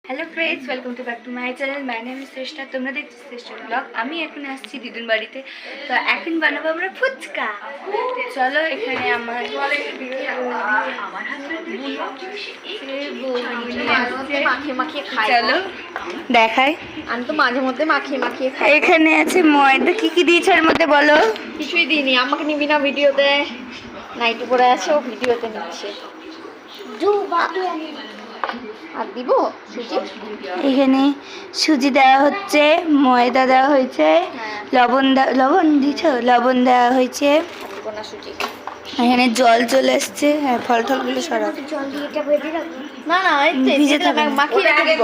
Hello friends, welcome to back to my channel. My name is Shreshtha. তোমরা দেখছো শ্রেষ্ঠা blog. আমি এখন আসছি দিদুন বাড়িতে। তো এখন বানাবো আমরা ফুচকা। চলো, এখানে আমার চলো দেখাই। আমি তো মাঝে মধ্যে মাখিয়ে মাখিয়ে খাই। এখানে আছে ময়দা। কি দিয়েছে এর মধ্যে বলো? কিছুই দিইনি। আমাকে নিবি না ভিডিওতে? নাইটি পরে আছে, ও ভিডিওতে নিচ্ছে। আর দিব সুজি। এখানে সুজি দেওয়া হচ্ছে, ময়দা দেওয়া হয়েছে, লবণ দিছ, লবণ দেওয়া হয়েছে। সুজি এখানে জল চলে আসছে। হ্যাঁ, ফল টলগুলো সরাও। না না, ভিজে থাকবে। মাখিয়ে রেখে দিব।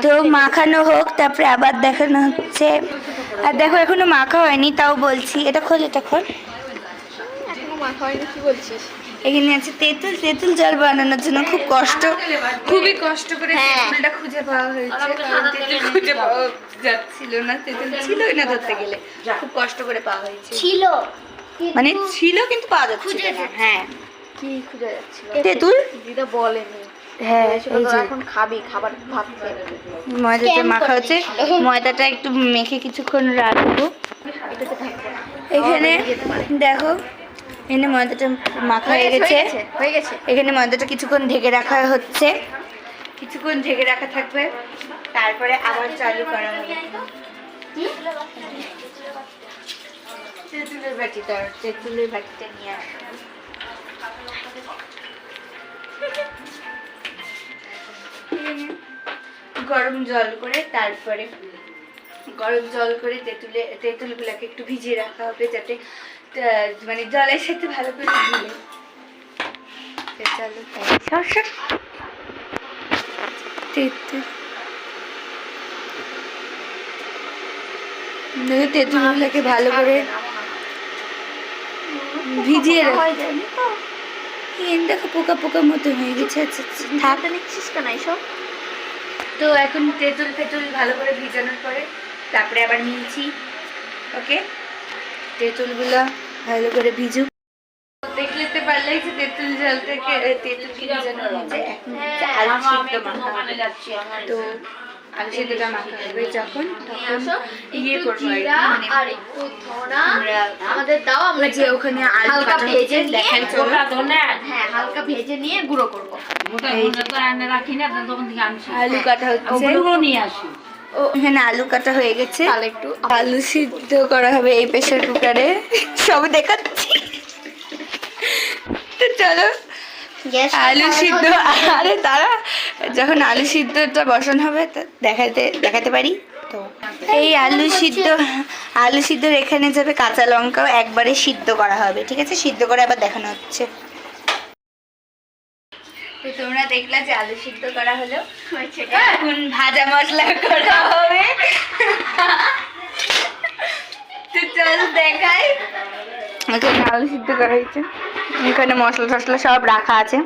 তো মাখানো হোক, তারপরে আবার দেখানো হচ্ছে। আর দেখো, এখনো মাখা হয়নি, তাও বলছি। এটা খোল, এটা খোল। এখনো মাখা হয়নি? কি বলছিস? এখানে আছে তেঁতুল। তেঁতুল জল বানানোর জন্য খুবই কষ্ট করে তেঁতুলটা খুঁজে পাওয়া হয়েছে। কারণ তেঁতুল খুঁজে পাওয়া যাচ্ছিল না, তেঁতুল ছিলই না ধরতে গেলে। খুব কষ্ট করে পাওয়া হয়েছে। মানে ছিল কিন্তু পাওয়া যাচ্ছিল না। হ্যাঁ, কি খুঁজে যাচ্ছিল? তেঁতুল দিদা বলেনি। হ্যাঁ, এই যে এখন খাবি, খাবার ভাত খেয়ে ময়দাটা মাখা হচ্ছে। ময়দাটা একটু মেখে কিছুক্ষণ রাখবো। এখানে দেখো, এখানে ময়দাটা মাখা হয়ে গেছে। এখানে ময়দাটা কিছুক্ষণ ঢেকে রাখা হচ্ছে। কিছুক্ষণ ঢেকে রাখা থাকবে, তারপরে আবার চালু করা হবে। তেঁতুলের বাটিটা নিয়ে আসো। গরম জল করে, তারপরে তেঁতুলগুলোকে একটু ভিজিয়ে রাখা হবে, যাতে মানে জলের সাথে ভালো করে ধুলে। চলো তেঁতুলগুলোকে ভালো করে ভিজিয়ে রাখা। দেখো, পোকা পোকা মতো হয়ে গেছে। থাকতে নিচ্ছিস কেন এইসব? তো এখন তেঁতুল ভালো করে ভিজানোর পরে তারপরে আবার মিলছি। ওকে, তেঁতুলগুলো ভালো করে ভিজুক। দেখলে তো পারলে যে তেঁতুল জল থেকে তেঁতুল ভিজানো হয়েছে। এখন আলু সিদ্ধ মাখা হবে। তো আলু সিদ্ধটা মাখা হবে যখন, তখন ইয়ে করবো আর একটু ধনা আমাদের দাও। আমরা যে ওখানে আলু হালকা কাটা ভেজে দেখাই চলো। হ্যাঁ, হালকা ভেজে নিয়ে গুঁড়ো করবো। আলু কাটা হচ্ছে। এখানে আলু কাটা হয়ে গেছে। একটু আলু সিদ্ধ করা হবে এই প্রেসার কুকারে। সব দেখাচ্ছি। তো চলো, আলু সিদ্ধ। আরে তারা যখন আলু সিদ্ধটা বসানো হবে দেখাতে পারি। তো এই আলু সিদ্ধর এখানে যাবে কাঁচা লঙ্কাও একবারে সিদ্ধ করা হবে। ঠিক আছে, সিদ্ধ করে আবার দেখানো হচ্ছে। তো তোমরা দেখলা যে আলু সিদ্ধ করা হলো। এখন ভাজা মশলা করা হবে। তো চল দেখাই। এখানে আলু সিদ্ধ করা হয়েছে, এখানে মশলা টশলা সব রাখা আছে,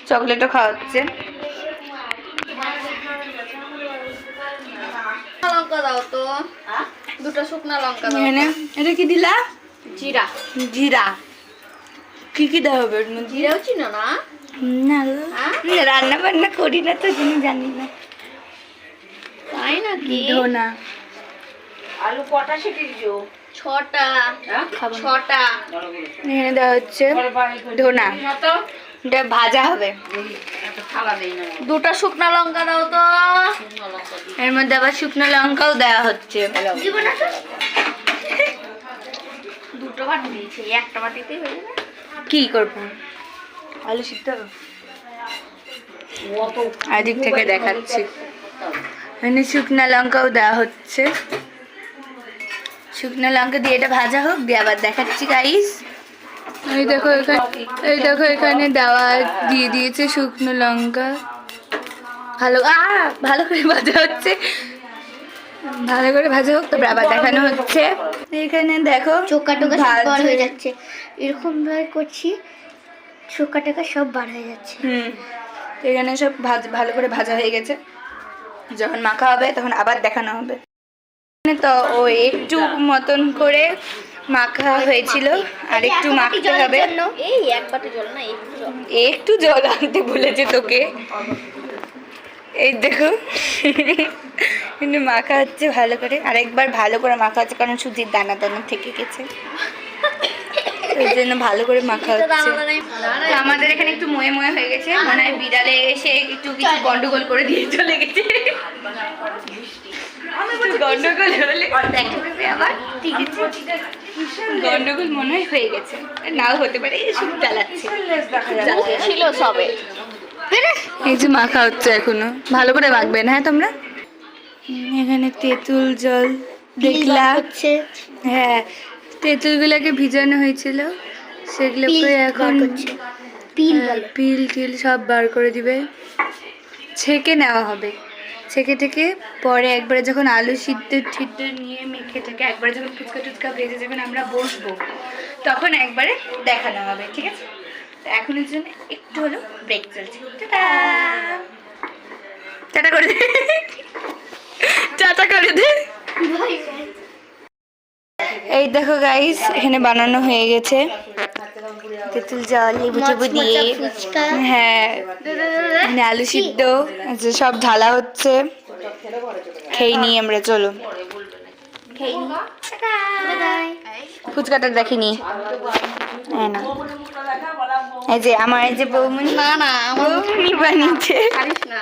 চকলেটও খাওয়া হচ্ছে। লঙ্কা দাও তো, দুটো শুকনো লঙ্কা দাও। এখানে এটা কি দিলা? জিরা। কি দেওয়া হবে ওর মধ্যে? জিরাও চিনো না? না, রান্না বান্না করি না তো জানি না। তাই নাকি? ধনা। আলু কটা সেটে দিও? 6টা। এখানে দেওয়া হচ্ছে ধনা, এটা ভাজা হবে। দুটো শুকনো লঙ্কা দাও তো। এর মধ্যে আবার শুকনো লঙ্কাও দেওয়া হচ্ছে। দুটো বাটি দিয়েছি, একটা বাটিতেই হয়ে যাবে। কি করবো? আলু সিদ্ধ এদিক থেকে দেখাচ্ছি। এখানে শুকনো লঙ্কাও দেওয়া হচ্ছে। শুকনো লঙ্কা দিয়ে এটা ভাজা হোক, দিয়ে আবার দেখাচ্ছি গাইস। এই দেখো এখানে দিয়ে দিয়েছে শুকনো লঙ্কা। ভালো করে ভাজা হচ্ছে। ভালো করে ভাজা হোক, তারপরে আবার দেখানো হচ্ছে। এখানে দেখো চোখা টোকা সব বার হয়ে যাচ্ছে। এরকম ভাবে করছি, চোখা টোকা সব বার হয়ে যাচ্ছে। এখানে সব ভালো করে ভাজা হয়ে গেছে। যখন মাখা হবে তখন আবার দেখানো হবে। তো ও একটু মতন করে মাখা হয়েছিল, আর একটু মাখতে হবে। এই এক বাটি জল না, একটু জল আনতে বলেছে তোকে। এই দেখো কিন্তু মাখা হচ্ছে ভালো করে, আরেকবার ভালো করে মাখা হচ্ছে কারণ সুজির দানা দানা থেকে গেছে, ওই জন্য ভালো করে মাখা হচ্ছে। তো আমাদের এখানে একটু ময়ে ময়ে হয়ে গেছে, মনে হয় বিড়ালে এসে একটু কিছু গন্ডগোল করে দিয়ে চলে গেছে। গন্ডগোল হলে দেখা যাবে আবার, ঠিক আছে? গন্ডগোল মনে হয় হয়ে গেছে, নাও হতে পারে, শুধু জ্বালাচ্ছে। ছিল সবে। এই যে মাখা হচ্ছে এখনো, ভালো করে মাখবেন হ্যাঁ তোমরা। এখানে তেঁতুল জল দেখলাম, হচ্ছে হ্যাঁ তেঁতুলগুলোকে ভিজানো হয়েছিল, সেগুলোকে এখন পিল টিল সব বার করে দিবে, ছেঁকে নেওয়া হবে। ছেঁকে থেকে পরে একবারে যখন আলু সিদ্ধ ঠিদ্ধ নিয়ে মেখে থেকে একবারে যখন ফুচকা টুচকা ভেজে যখন আমরা বসবো তখন একবারে দেখানো হবে, ঠিক আছে? তো এখনের জন্য একটু হলো ব্রেক চলছে। টাটা টাটা করে দে, টাটা করে দে। এই দেখো গাইস, এখানে বানানো হয়ে গেছে তেঁতুল জল লেবু টেবু দিয়ে, ফুচকা। হ্যাঁ এখানে আলু সিদ্ধ আচ্ছা সব ঢালা হচ্ছে, খেয়ে নিই আমরা, চলো খেয়ে নিই। ফুচকাটা দেখিনি, হ্যাঁ না এই যে আমার এই যে বৌমনি, না না, আমার বৌমনি বানিয়েছে। পারিস না।